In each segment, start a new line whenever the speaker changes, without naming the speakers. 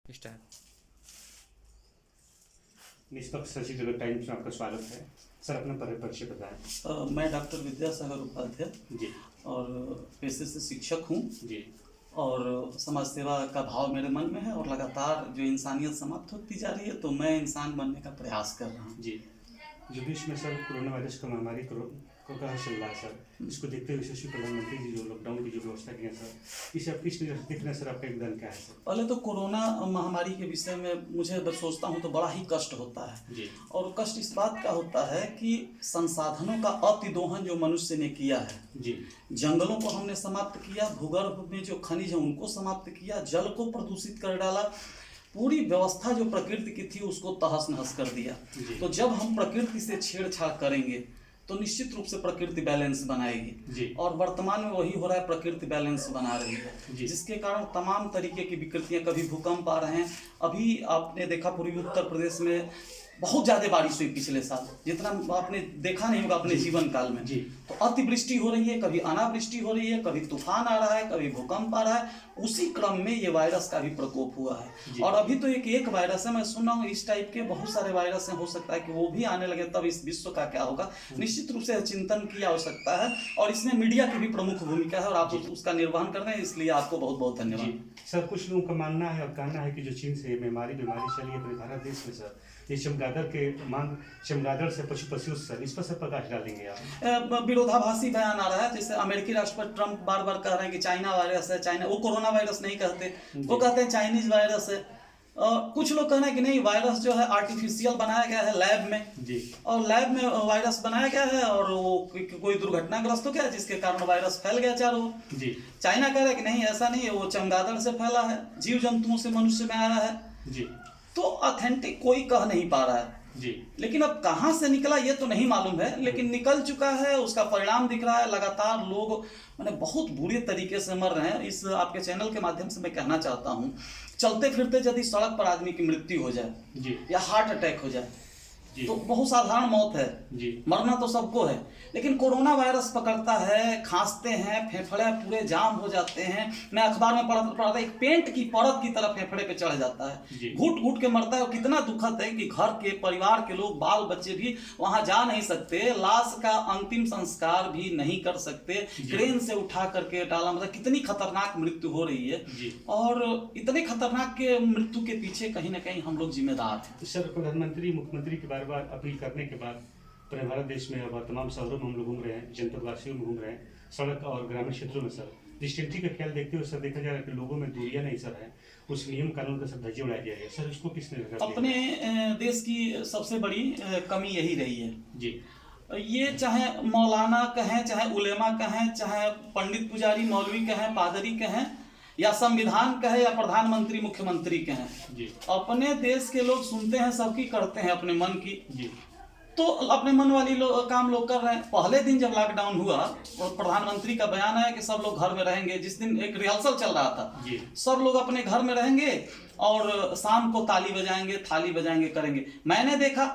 Start.
निष्पक्ष सचित्र times में आपका स्वागत है। सर, अपना परिचय बताएं।
मैं डॉक्टर विद्यासागर उपाध्याय
जी
और पेशे से शिक्षक हूँ
जी
और समाज सेवा का भाव मेरे मन में है और लगातार जो इंसानियत समाप्त होती जा रही है तो मैं इंसान बनने का प्रयास कर रहा हूँ।
जी। जो विश्व में सर कोरोना वायरस का महामारी को कहा चल रहा है सर, इसको देखते हुए यशस्वी प्रधानमंत्री जी जो लॉकडाउन की जो व्यवस्था की है सर, इसे आप किस नजर से देख रहे हैं सर? आपका योगदान क्या है सर?
पहले तो कोरोना महामारी के विषय में मुझे अगर सोचता हूँ तो बड़ा ही कष्ट होता है
जी
और कष्ट इस बात का होता है कि संसाधनों का अतिदोहन जो मनुष्य ने किया है।
जी
जंगलों को हमने समाप्त किया, भूगर्भ में जो खनिज है उनको समाप्त किया, जल को प्रदूषित कर डाला, पूरी व्यवस्था जो प्रकृति की थी उसको तहस नहस कर दिया। तो जब हम प्रकृति से छेड़छाड़ करेंगे तो निश्चित रूप से प्रकृति बैलेंस बनाएगी और वर्तमान में वही हो रहा है, प्रकृति बैलेंस बना रही है जिसके कारण तमाम तरीके की विकृतियां, कभी भूकंप आ रहे हैं। अभी आपने देखा पूर्वी उत्तर प्रदेश में बहुत ज़्यादा बारिश हुई पिछले साल, जितना आपने देखा नहीं होगा अपने जीवन काल में। तो अतिवृष्टि हो रही है, कभी अनावृष्टि हो रही है, कभी तूफान आ रहा है, कभी भूकंप आ रहा है। उसी क्रम में ये वायरस का भी प्रकोप हुआ है और अभी तो एक वायरस है, मैं सुन रहा हूँ इस टाइप के बहुत सारे वायरस हैं, हो सकता है कि वो भी आने लगे, तब इस विश्व का क्या होगा। निश्चित रूप से चिंतन की आवश्यकता है और इसमें मीडिया की भी प्रमुख भूमिका है और आप उसका निर्वहन कर रहे हैं, इसलिए आपको बहुत बहुत धन्यवाद।
सर, कुछ लोगों का मानना है और कहना है कि जो चीन से बीमारी चली है अपने भारत देश में सर, ये चमगादड़ से पशु सर, इस पर सब प्रकाश डालेंगे आप?
विरोधाभासी बयान आ रहा है, जैसे अमेरिकी राष्ट्रपति ट्रंप बार बार कह रहे हैं कि चाइना वायरस है, चाइना, वो कोरोना वायरस नहीं कहते, वो कहते हैं चाइनीज वायरस है। कुछ लोग कह रहे हैं कि नहीं, वायरस जो है आर्टिफिशियल बनाया गया है लैब में जी, और लैब में वायरस बनाया गया है और वो कोई दुर्घटनाग्रस्त हो गया जिसके कारण वायरस फैल गया चारों जी। चाइना कह रहा है कि नहीं, ऐसा नहीं है, वो चमगादड़ से फैला है, जीव जंतुओं से मनुष्य में आया है जी। तो ऑथेंटिक कोई कह नहीं पा रहा है जी, लेकिन अब कहां से निकला ये तो नहीं मालूम है, लेकिन निकल चुका है, उसका परिणाम दिख रहा है। लगातार लोग मैंने बहुत बुरे तरीके से मर रहे हैं। इस आपके चैनल के माध्यम से मैं कहना चाहता हूं, चलते फिरते यदि सड़क पर आदमी की मृत्यु हो जाए जी, या हार्ट अटैक हो जाए तो बहुत साधारण मौत है जी, मरना तो सबको है, लेकिन कोरोना वायरस पकड़ता है, खांसते हैं, फेफड़े पूरे जाम हो जाते हैं। मैं अखबार में पढ़ा था, एक पेंट की परत की तरह फेफड़े पे चढ़ जाता है, घुट घुट के मरता है। और कितना दुखद है कि घर के परिवार के लोग, बाल बच्चे भी वहां जा नहीं सकते, लाश का अंतिम संस्कार भी नहीं कर सकते, क्रेन से उठा करके डाला। मतलब कितनी खतरनाक मृत्यु हो रही है और इतने खतरनाक के मृत्यु के पीछे कहीं ना कहीं हम लोग जिम्मेदार हैं।
सर, प्रधानमंत्री मुख्यमंत्री की बार बार अपील करने के बाद पूरे भारत देश में अब तमाम शहरों में हम लोग घूम रहे हैं, जनपद वासियों में घूम रहे हैं, सड़क और ग्रामीण क्षेत्रों में सर डिस्टेंसिंग का ख्याल देखते हुए सर देखा जा रहा है कि लोगों में दूरियां नहीं सर है, उस नियम कानून का सब धज्जियां उड़ाया गया है सर, इसको किसने
अपने देश की सबसे बड़ी कमी यही रही है जी। ये चाहे मौलाना कहें, चाहे उलेमा कहें, चाहे पंडित पुजारी मौलवी कहें, पादरी कहें, या संविधान कहे, या प्रधानमंत्री मुख्यमंत्री कहें जी, अपने देश के लोग सुनते हैं, सबकी करते हैं अपने मन की जी। तो अपने मन वाली काम लोग कर रहे हैं। पहले दिन जब लॉकडाउन हुआ और प्रधानमंत्री का बयान आया कि सब लोग घर में रहेंगे, जिस दिन एक रिहर्सल चल रहा था जी, सब लोग अपने घर में रहेंगे और शाम को ताली बजाएंगे, थाली बजाएंगे, करेंगे। मैंने देखा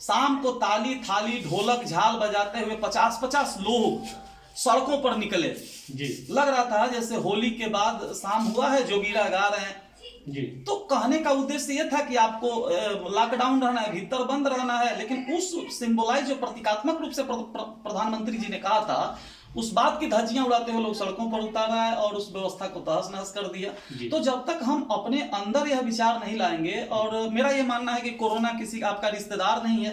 शाम को ताली, थाली, ढोलक, झाल बजाते हुए 50-50 लोग सड़कों पर निकले जी। लग रहा था जैसे होली के बाद शाम हुआ है, जोगीरा गा रहे हैं जी। तो कहने का उद्देश्य ये था कि आपको लॉकडाउन रहना है, भीतर बंद रहना है, लेकिन उस सिंबलाइज जो प्रतीकात्मक रूप से प्रधानमंत्री जी ने कहा था, उस बात की धज्जियां उड़ाते हुए लोग सड़कों पर उतारा है और उस व्यवस्था को तहस नहस कर दिया। तो जब तक हम अपने अंदर यह विचार नहीं लाएंगे, और मेरा यह मानना है कि कोरोना किसी आपका रिश्तेदार नहीं है,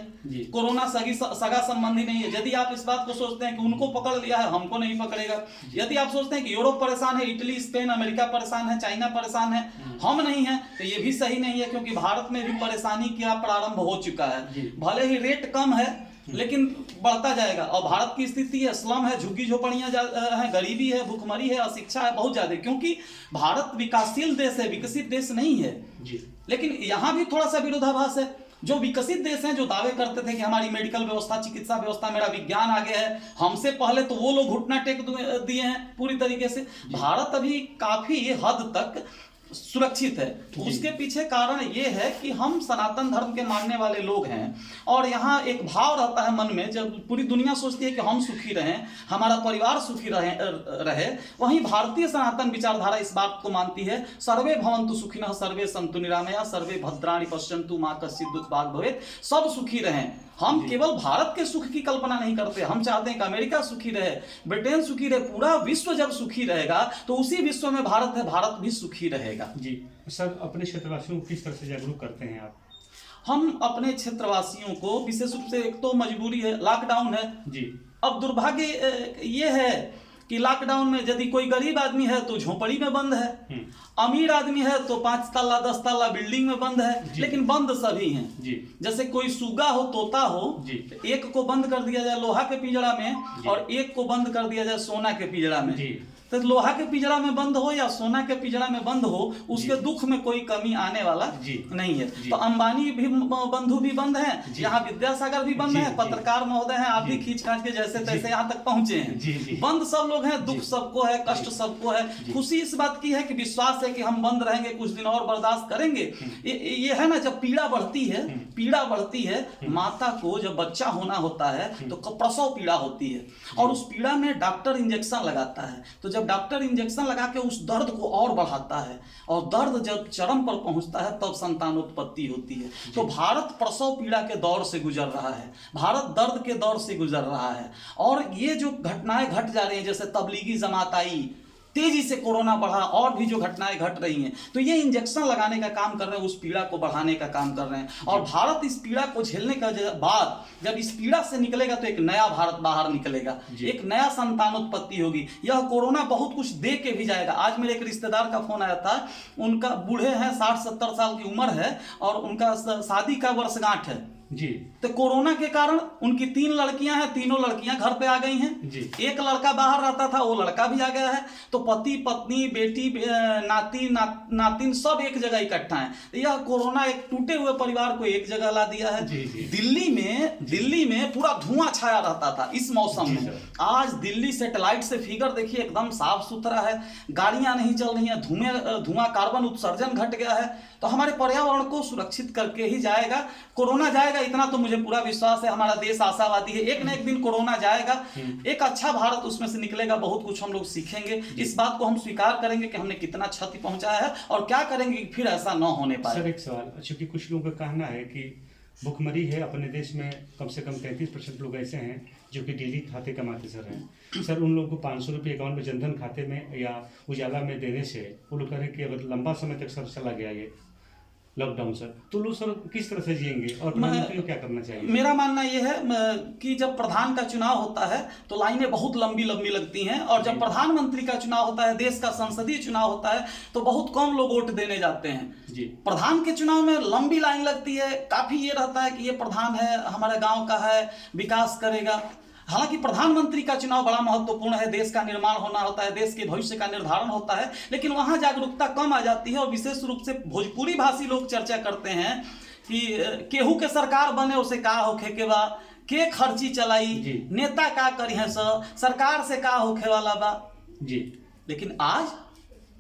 कोरोना सगा संबंधी नहीं है। यदि आप इस बात को सोचते हैं कि उनको पकड़ लिया है, हमको नहीं पकड़ेगा, यदि आप सोचते हैं कि यूरोप परेशान है, इटली, स्पेन, अमेरिका परेशान है, चाइना परेशान है, हम नहीं है, तो ये भी सही नहीं है, क्योंकि भारत में भी परेशानी का प्रारंभ हो चुका है। भले ही रेट कम है लेकिन बढ़ता जाएगा। और भारत की स्थिति है, स्लम है, झुग्गी झोपड़ियां है, गरीबी है, भूखमरी है, अशिक्षा है बहुत ज्यादा, क्योंकि भारत विकासशील देश है, विकसित देश नहीं है जी। लेकिन यहाँ भी थोड़ा सा विरोधाभास है। जो विकसित देश हैं, जो दावे करते थे कि हमारी मेडिकल व्यवस्था, चिकित्सा व्यवस्था, मेरा विज्ञान आगे है, हमसे पहले, तो वो लोग घुटना टेक दिए हैं पूरी तरीके से। भारत अभी काफी हद तक सुरक्षित है। उसके पीछे कारण ये है कि हम सनातन धर्म के मानने वाले लोग हैं और यहाँ एक भाव रहता है मन में, जब पूरी दुनिया सोचती है कि हम सुखी रहें, हमारा परिवार सुखी रहे, वहीं भारतीय सनातन विचारधारा इस बात को मानती है सर्वे भवन्तु सुखिनः सर्वे सन्तु निरामया सर्वे भद्राणि पश्यन्तु मा कश्चित् दुःखभाग् भवेत्। सब सुखी रहें। हम केवल भारत के सुख की कल्पना नहीं करते, हम चाहते हैं कि अमेरिका सुखी रहे, ब्रिटेन सुखी रहे, पूरा विश्व जब सुखी रहेगा तो उसी विश्व में भारत है, भारत भी सुखी रहेगा।
जी सर, अपने क्षेत्रवासियों को किस तरह से जागरूक करते हैं आप?
हम अपने क्षेत्रवासियों को विशेष रूप से, एक तो मजबूरी है, लॉकडाउन है
जी।
अब दुर्भाग्य ये है कि लॉकडाउन में यदि कोई गरीब आदमी है तो झोपड़ी में बंद है, अमीर आदमी है तो 5 तल्ला 10 तल्ला बिल्डिंग में बंद है, लेकिन बंद सभी हैं जी। जैसे कोई सूगा हो, तोता हो जी, एक को बंद कर दिया जाए लोहा के पिंजरा में और एक को बंद कर दिया जाए सोना के पिंजरा में जी। तो लोहा के पिंजरा में बंद हो या सोना के पिंजरा में बंद हो, उसके दुख में कोई कमी आने वाला नहीं है। तो अंबानी भी बंधु भी बंद हैं, यहाँ विद्यासागर भी बंद हैं, पत्रकार महोदय हैं, आप भी खींच खांच के जैसे तैसे यहाँ तक पहुंचे हैं। बंद सब लोग हैं, दुख सबको है, कष्ट सबको है। खुशी इस बात की है कि विश्वास है कि हम बंद रहेंगे, कुछ दिन और बर्दाश्त करेंगे। ये है ना, जब पीड़ा बढ़ती है, माता को जब बच्चा होना होता है तो प्रसव पीड़ा होती है और उस पीड़ा में डॉक्टर इंजेक्शन लगाता है। तो जब डॉक्टर इंजेक्शन लगा के उस दर्द को और बढ़ाता है और दर्द जब चरम पर पहुंचता है तब संतानोत्पत्ति होती है। तो भारत प्रसव पीड़ा के दौर से गुजर रहा है, भारत दर्द के दौर से गुजर रहा है और ये जो घटनाएं घट जा रही हैं, जैसे तबलीगी जमात आई, तेजी से कोरोना बढ़ा और भी जो घटनाएं घट रही हैं, तो ये इंजेक्शन लगाने का काम कर रहे हैं, उस पीड़ा को बढ़ाने का काम कर रहे हैं। और भारत इस पीड़ा को झेलने का बाद जब इस पीड़ा से निकलेगा तो एक नया भारत बाहर निकलेगा, एक नया संतानोत्पत्ति होगी। यह कोरोना बहुत कुछ दे के भी जाएगा। आज मेरे एक रिश्तेदार का फोन आया था, उनका बूढ़े हैं, 60-70 साल की उम्र है और उनका शादी का वर्षगांठ है जी। तो कोरोना के कारण उनकी 3 लड़कियां हैं, तीनों लड़कियां घर पे आ गई हैं जी। एक लड़का बाहर रहता था, वो लड़का भी आ गया है। तो पति पत्नी बेटी नाती नातिन सब एक जगह इकट्ठा हैं। तो यह कोरोना एक टूटे हुए परिवार को एक जगह ला दिया है जी, जी। दिल्ली में पूरा धुआं छाया रहता था इस मौसम में। आज दिल्ली सैटेलाइट से फिगर देखिए, एकदम साफ सुथरा है, गाड़ियां नहीं चल रही है, धुआं कार्बन उत्सर्जन घट गया है। तो हमारे पर्यावरण को सुरक्षित करके ही जाएगा कोरोना, जाएगा इतना तो मुझे पूरा विश्वास है। हमारा देश आशावादी है, एक न एक दिन कोरोना जाएगा, एक अच्छा भारत उसमें से निकलेगा। बहुत कुछ हम लोग सीखेंगे, इस बात को हम स्वीकार करेंगे कि हमने कितना क्षति पहुंचाया है और क्या करेंगे कि फिर ऐसा न होने पाए।
सर एक सवाल, चूंकि कुछ लोगों का कहना है कि भुखमरी है अपने देश में, कम से कम 33% लोग ऐसे हैं जो कि डेली खाते कमाते सर हैं। सर उन लोगों को 500 रुपये अकाउंट में जनधन खाते में या उजाला में देने से वो लोग कह रहे हैं कि अगर लंबा समय तक सर चला गया ये लॉकडाउन सर, तो लोग सर किस तरह से जिएंगे और प्रधानमंत्री को क्या करना चाहिए?
मेरा मानना यह है कि जब प्रधान का चुनाव होता है तो लाइनें बहुत लंबी लंबी लगती हैं और जब प्रधानमंत्री का चुनाव होता है, देश का संसदीय चुनाव होता है, तो बहुत कम लोग वोट देने जाते हैं जी। प्रधान के चुनाव में लंबी लाइन लगती है, काफी ये रहता है कि ये प्रधान है, हमारे गाँव का है, विकास करेगा। हालांकि प्रधानमंत्री का चुनाव बड़ा महत्वपूर्ण है, देश का निर्माण होना होता है, देश के भविष्य का निर्धारण होता है, लेकिन वहां जागरूकता कम आ जाती है। और विशेष रूप से भोजपुरी भाषी लोग चर्चा करते हैं कि केहू के सरकार बने उसे का होखे के बा, के खर्ची चलाई, नेता का करी है, सरकार से का होखे वाला बा जी। लेकिन आज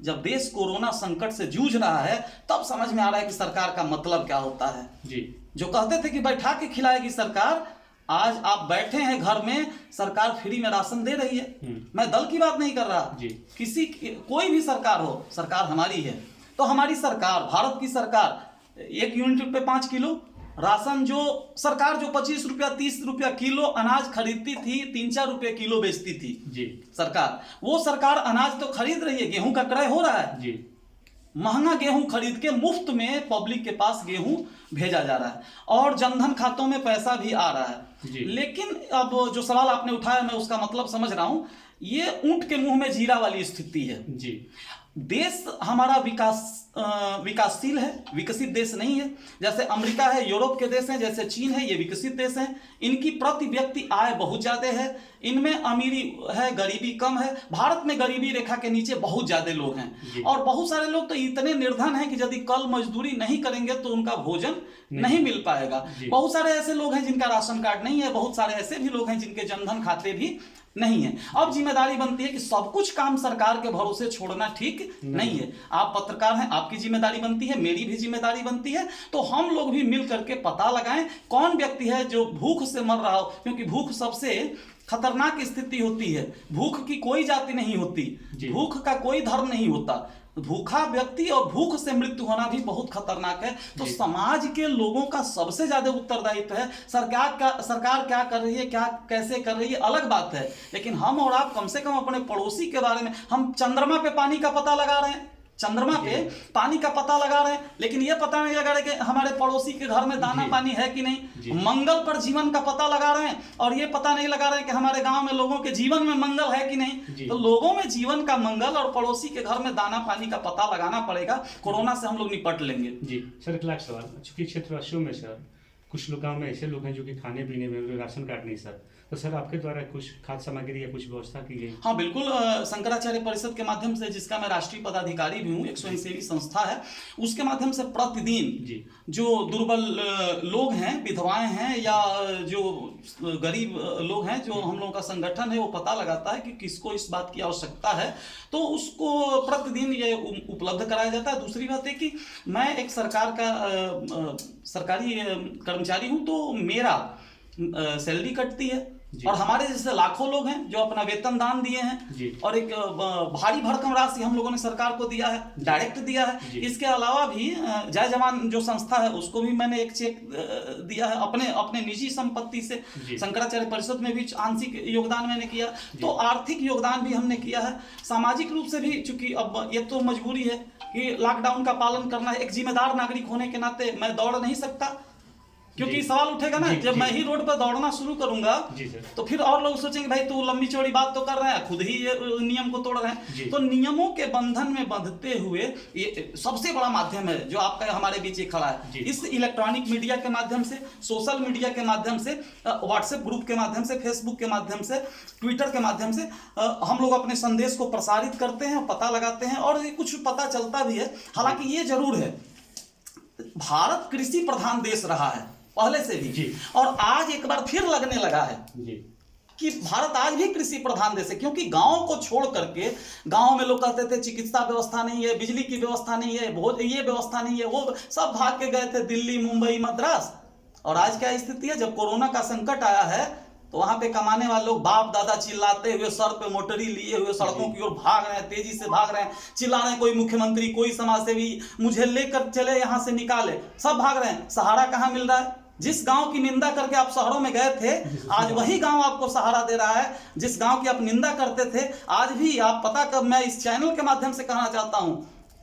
जब देश कोरोना संकट से जूझ रहा है तब समझ में आ रहा है कि सरकार का मतलब क्या होता है जी। जो कहते थे कि बैठा के खिलाएगी सरकार, आज आप बैठे हैं घर में, सरकार फ्री में राशन दे रही है। मैं दल की बात नहीं कर रहा जी, कोई भी सरकार हो, सरकार हमारी है। तो हमारी सरकार, भारत की सरकार 1 यूनिट पे 5 किलो राशन, जो सरकार जो 25 रुपया 30 रुपया किलो अनाज खरीदती थी, 3-4 रुपये किलो बेचती थी जी सरकार, वो सरकार अनाज तो खरीद रही है, गेहूं का क्रय हो रहा है जी। महंगा गेहूं खरीद के मुफ्त में पब्लिक के पास गेहूं भेजा जा रहा है और जनधन खातों में पैसा भी आ रहा है जी। लेकिन अब जो सवाल आपने उठाया मैं उसका मतलब समझ रहा हूं, ये ऊंट के मुंह में जीरा वाली स्थिति है जी। देश हमारा विकासशील है, विकसित देश नहीं है। जैसे अमेरिका है, यूरोप के देश हैं, जैसे चीन है, ये विकसित देश हैं। इनकी प्रति व्यक्ति आय बहुत ज्यादा है, इनमें अमीरी है, गरीबी कम है। भारत में गरीबी रेखा के नीचे बहुत ज्यादा लोग हैं और बहुत सारे लोग तो इतने निर्धन हैं कि यदि कल मजदूरी नहीं करेंगे तो उनका भोजन नहीं मिल पाएगा। बहुत सारे ऐसे लोग हैं जिनका राशन कार्ड नहीं है, बहुत सारे ऐसे भी लोग हैं जिनके जनधन खाते भी नहीं है। अब जिम्मेदारी बनती है कि सब कुछ काम सरकार के भरोसे छोड़ना ठीक नहीं है। आप पत्रकार हैं, आपकी जिम्मेदारी बनती है, मेरी भी जिम्मेदारी बनती है। तो हम लोग भी मिल करके पता लगाएं कौन व्यक्ति है जो भूख से मर रहा हो, क्योंकि भूख सबसे खतरनाक स्थिति होती है। भूख की कोई जाति नहीं होती, भूख का कोई धर्म नहीं होता। भूखा व्यक्ति और भूख से मृत्यु होना भी बहुत खतरनाक है। तो समाज के लोगों का सबसे ज्यादा उत्तरदायित्व है। सरकार क्या कर रही है, क्या कैसे कर रही है अलग बात है, लेकिन हम और आप कम से कम अपने पड़ोसी के बारे में, हम चंद्रमा पे पानी का पता लगा रहे हैं, चंद्रमा पे पानी का पता लगा रहे हैं, लेकिन ये पता नहीं लगा रहे कि हमारे पड़ोसी के घर में दाना पानी है कि नहीं। मंगल पर जीवन का पता लगा रहे हैं और ये पता नहीं लगा रहे हैं कि हमारे गांव में लोगों के जीवन में मंगल है कि नहीं। तो लोगों में जीवन का मंगल और पड़ोसी के घर में दाना पानी का पता लगाना पड़ेगा। कोरोना से हम लोग निपट लेंगे।
जी सर, एक लाख सवाल, चूंकि क्षेत्रवासियों में सर कुछ लोग गाँव में ऐसे लोग हैं जो कि खाने पीने में राशन कार्ड नहीं सर, तो सर आपके द्वारा कुछ खाद्य सामग्री या कुछ व्यवस्था की गई?
हाँ बिल्कुल, शंकराचार्य परिषद के माध्यम से, जिसका मैं राष्ट्रीय पदाधिकारी भी हूँ, एक स्वयंसेवी संस्था है, उसके माध्यम से प्रतिदिन जो दुर्बल लोग हैं, विधवाएं हैं या जो गरीब लोग हैं, जो हम लोगों का संगठन है वो पता लगाता है कि किसको इस बात की आवश्यकता है, तो उसको प्रतिदिन ये उपलब्ध कराया जाता है। दूसरी बात है कि मैं एक सरकारी कर्मचारी हूँ, तो मेरा सैलरी कटती है और हमारे जैसे लाखों लोग हैं जो अपना वेतन दान दिए हैं और एक भारी भरकम राशि हम लोगों ने सरकार को दिया है, डायरेक्ट दिया है। इसके अलावा भी जय जवान जो संस्था है उसको भी मैंने एक चेक दिया है अपने निजी संपत्ति से। शंकराचार्य परिषद में भी आंशिक योगदान मैंने किया, तो आर्थिक योगदान भी हमने किया है। सामाजिक रूप से भी, चूंकि अब ये तो मजबूरी है कि लॉकडाउन का पालन करना है, एक जिम्मेदार नागरिक होने के नाते मैं दौड़ नहीं सकता, क्योंकि सवाल उठेगा ना, जब मैं ही रोड पर दौड़ना शुरू करूंगा तो फिर और लोग सोचेंगे भाई तू लंबी चौड़ी बात तो कर रहे हैं, खुद ही ये नियम को तोड़ रहे हैं। तो नियमों के बंधन में बंधते हुए ये सबसे बड़ा माध्यम है जो आपका हमारे बीच एक खड़ा है। इस इलेक्ट्रॉनिक मीडिया के माध्यम से, सोशल मीडिया के माध्यम से, व्हाट्सएप ग्रुप के माध्यम से, फेसबुक के माध्यम से, ट्विटर के माध्यम से हम लोग अपने संदेश को प्रसारित करते हैं, पता लगाते हैं और कुछ पता चलता भी है। हालांकि ये जरूर है, भारत कृषि प्रधान देश रहा है पहले से भी, और आज एक बार फिर लगने लगा है कि भारत आज भी कृषि प्रधान देश है। क्योंकि गांव को छोड़ करके, गांव में लोग कहते थे चिकित्सा व्यवस्था नहीं है, बिजली की व्यवस्था नहीं है, ये व्यवस्था नहीं है, वो सब भाग के गए थे दिल्ली, मुंबई, मद्रास। और आज क्या स्थिति है, जब कोरोना का संकट आया है तो वहां पे कमाने वाले लोग बाप दादा चिल्लाते हुए, सर पे मोटरी लिए हुए सड़कों की ओर भाग रहे हैं, तेजी से भाग रहे हैं, चिल्ला रहे हैं, कोई मुख्यमंत्री, कोई समाजसेवी मुझे लेकर चले, यहां से निकाले, सब भाग रहे हैं। सहारा कहां मिल रहा है? जिस गांव की निंदा करके आप शहरों में गए थे, आज वही गांव आपको सहारा दे रहा है। जिस गांव की आप निंदा करते थे, आज भी आप पता कर, मैं इस चैनल के माध्यम से कहना चाहता हूं,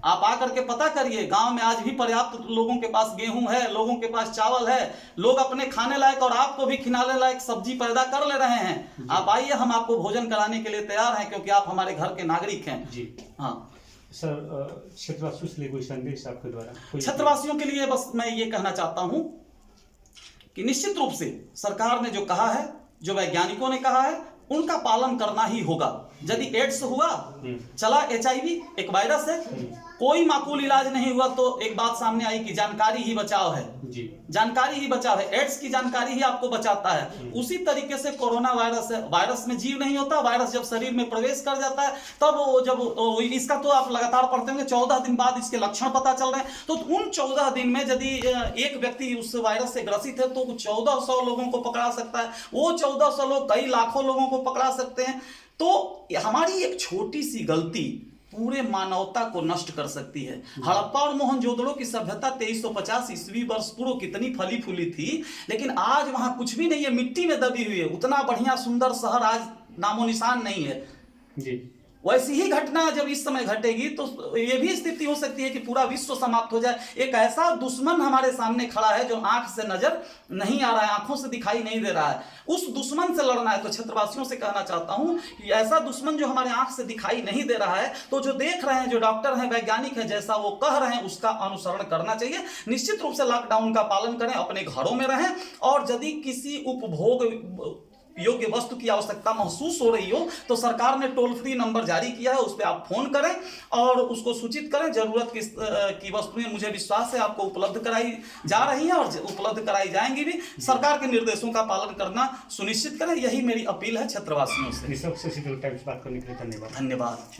आप आकर के पता करिए, गांव में आज भी पर्याप्त लोगों के पास गेहूं है, लोगों के पास चावल है, लोग अपने खाने लायक और आपको भी खिलाने लायक सब्जी पैदा कर ले रहे हैं। आप आइए, हम आपको भोजन कराने के लिए तैयार हैं, क्योंकि आप हमारे घर के नागरिक हैं।
जी
हाँ
सर, क्षेत्रवासियों के लिए कोई संदेश आपके द्वारा?
क्षेत्रवासियों के लिए बस मैं ये कहना चाहता हूं कि निश्चित रूप से सरकार ने जो कहा है, जो वैज्ञानिकों ने कहा है, उनका पालन करना ही होगा। यदि एड्स हुआ, चला HIV एक वायरस है, कोई माकूल इलाज नहीं हुआ, तो एक बात सामने आई कि जानकारी ही बचाव है। जानकारी ही बचाव है, एड्स की जानकारी ही आपको बचाता है। उसी तरीके से कोरोना वायरस है, वायरस में जीव नहीं होता, वायरस जब शरीर में प्रवेश कर जाता है तब जब इसका, तो आप लगातार पढ़ते होंगे, 14 दिन बाद इसके लक्षण पता चल रहे हैं। तो उन 14 दिन में यदि एक व्यक्ति उस वायरस से ग्रसित है तो 1400 लोगों को पकड़ा सकता है, वो 1400 लोग कई लाखों लोगों को पकड़ा सकते हैं। तो हमारी एक छोटी सी गलती पूरे मानवता को नष्ट कर सकती है। हड़प्पा और मोहनजोदड़ो की सभ्यता 2350 ईस्वी वर्ष पूर्व कितनी फली फूली थी, लेकिन आज वहां कुछ भी नहीं है, मिट्टी में दबी हुई है। उतना बढ़िया सुंदर शहर आज नामो निशान नहीं है जी। वैसी ही घटना जब इस समय घटेगी तो ये भी स्थिति हो सकती है कि पूरा विश्व समाप्त हो जाए। एक ऐसा दुश्मन हमारे सामने खड़ा है जो आंख से नजर नहीं आ रहा है, आंखों से दिखाई नहीं दे रहा है, उस दुश्मन से लड़ना है। तो क्षेत्रवासियों से कहना चाहता हूं कि ऐसा दुश्मन जो हमारे आंख से दिखाई नहीं दे रहा है, तो जो देख रहे हैं, जो डॉक्टर हैं, वैज्ञानिक हैं, जैसा वो कह रहे हैं उसका अनुसरण करना चाहिए। निश्चित रूप से लॉकडाउन का पालन करें, अपने घरों में रहें, और यदि किसी योग्य वस्तु की आवश्यकता महसूस हो रही हो तो सरकार ने टोल फ्री नंबर जारी किया है, उस पर आप फोन करें और उसको सूचित करें। जरूरत की वस्तुएं मुझे विश्वास है आपको उपलब्ध कराई जा रही हैं और उपलब्ध कराई जाएंगी भी। सरकार के निर्देशों का पालन करना सुनिश्चित करें, यही मेरी अपील है क्षेत्रवासियों से।
सबसे बात करने के लिए धन्यवाद।
धन्यवाद।